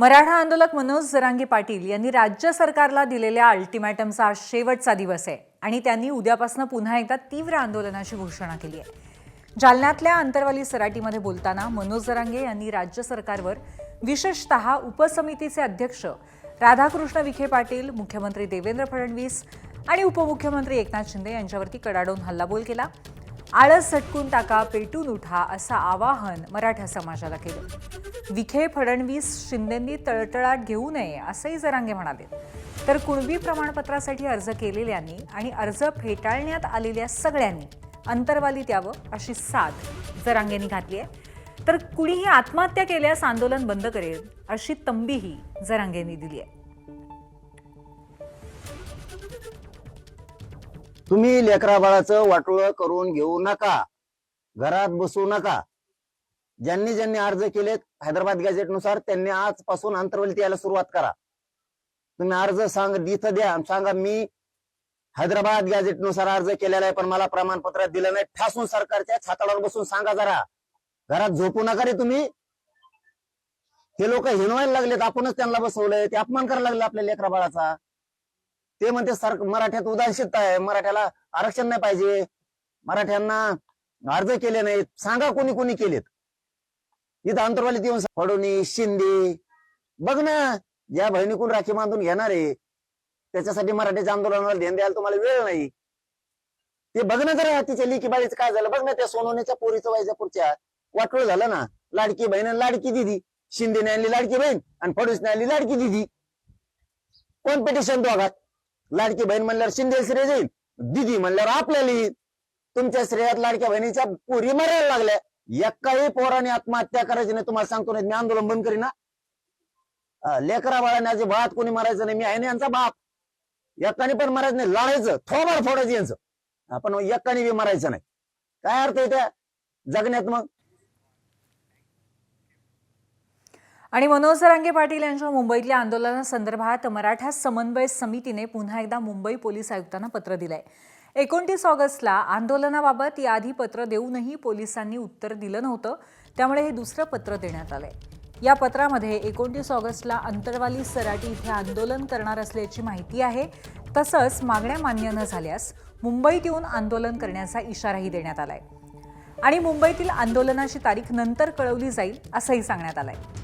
मराठा आंदोलक मनोज जरांगे पाटील यांनी राज्य सरकारला दिलेल्या अल्टिमॅटमचा आज शेवटचा दिवस आहे आणि त्यांनी उद्यापासून पुन्हा एकदा तीव्र आंदोलनाची घोषणा केली आहे। जालन्यातल्या अंतरवाली सराटीमध्ये बोलताना मनोज जरांगे यांनी राज्य सरकारवर विशेषतः उपसमितीचे अध्यक्ष राधाकृष्ण विखे पाटील, मुख्यमंत्री देवेंद्र फडणवीस आणि उपमुख्यमंत्री एकनाथ शिंदे यांच्यावरती कडाडून हल्लाबोल केला। आळस झटकून टाका, पेटून उठा असं आवाहन मराठा समाजाला केलं। विखे, फडणवीस, शिंदेंनी तळतळाट घेऊ नये असंही जरांगे म्हणाले। तर कुणबी प्रमाणपत्रासाठी अर्ज केलेल्यांनी आणि अर्ज फेटाळण्यात आलेल्या सगळ्यांनी अंतरवालीत यावं अशी साथ जरांगेंनी घातली आहे। तर कुणीही आत्महत्या केल्यास आंदोलन बंद करेल अशी तंबीही जरांगेंनी दिली आहे। तुम्ही लेकरा बाळाचं वाटोळं करून घेऊ नका, घरात बसू नका। ज्यांनी ज्यांनी अर्ज केलेत हैदराबाद गॅझेटनुसार त्यांनी आजपासून अंतरवलीत यायला सुरुवात करा। तुम्ही अर्ज इथं द्या, सांगा मी हैदराबाद गॅझेटनुसार अर्ज केलेला आहे पण मला प्रमाणपत्र दिलं नाही, ठासून सरकारच्या छाताडावर बसून सांगा जरा। घरात झोपू नका रे तुम्ही। हे लोक हिणवायला लागलेत, आपणच त्यांना बसवलंय, ते अपमान करायला लागले आपल्या लेकरा बाळाचा। ते म्हणते मराठ्यात उदासीनता आहे, मराठ्याला आरक्षण नाही पाहिजे, मराठ्यांना अर्ज केले नाहीत, सांगा कोणी कोणी केलेत। इथं अंतरवालीत येऊन फडणवीस, शिंदे बघ ना, ज्या बहिणीकडून राखी बांधून घेणार आहे त्याच्यासाठी मराठ्याच्या आंदोलनाला ध्यान द्यायला तुम्हाला वेळ नाही। ते बघ ना जरा, तिच्या लेकी बाळीचं काय झालं बघ ना, त्या सोनवण्याच्या पोरीचं वैजापूरच्या वाटोळ झालं ना। लाडकी बहीण आणि लाडकी दिदी, शिंदेने आणली लाडकी बहीण आणि फडणवीसने आणली लाडकी दिदी। कोण पिटिशन दोघात? लाडकी बहीण म्हणल्यावर शिंदे श्रेय जाईल, दिदी म्हणल्यावर आपल्याला येईल। तुमच्या श्रेयात लाडक्या बहिणीच्या पोरी मरायला लागल्या। एकाही पोराने आत्महत्या करायची नाही, तुम्हाला सांगतो नाही, मी आंदोलन बंद करीना। लेकरा बाळाने आज भात कोणी मारायचं नाही, मी आहे ना यांचा बाप। एकाने पण मारायचं नाही, लढायचं, थोबाड फोडायचं यांचं, आपण एकाने बी मारायचं नाही। काय अर्थ आहे त्या जगण्यात मग? आणि मनोज जरांगे पाटील यांच्या मुंबईतल्या आंदोलनासंदर्भात मराठा समन्वय समितीने पुन्हा एकदा मुंबई पोलीस आयुक्तांना पत्र दिलंय। 29 ऑगस्टला आंदोलनाबाबत याआधी पत्र देऊनही पोलिसांनी उत्तर दिलं नव्हतं, त्यामुळे हे दुसरं पत्र देण्यात आलंय। या पत्रामध्ये 29 ऑगस्टला अंतरवाली सराटी इथे आंदोलन करणार असल्याची माहिती आहे। तसंच मागण्या मान्य न झाल्यास मुंबईत येऊन आंदोलन करण्याचा इशाराही देण्यात आलाय आणि मुंबईतील आंदोलनाची तारीख नंतर कळवली जाईल असंही सांगण्यात आलंय।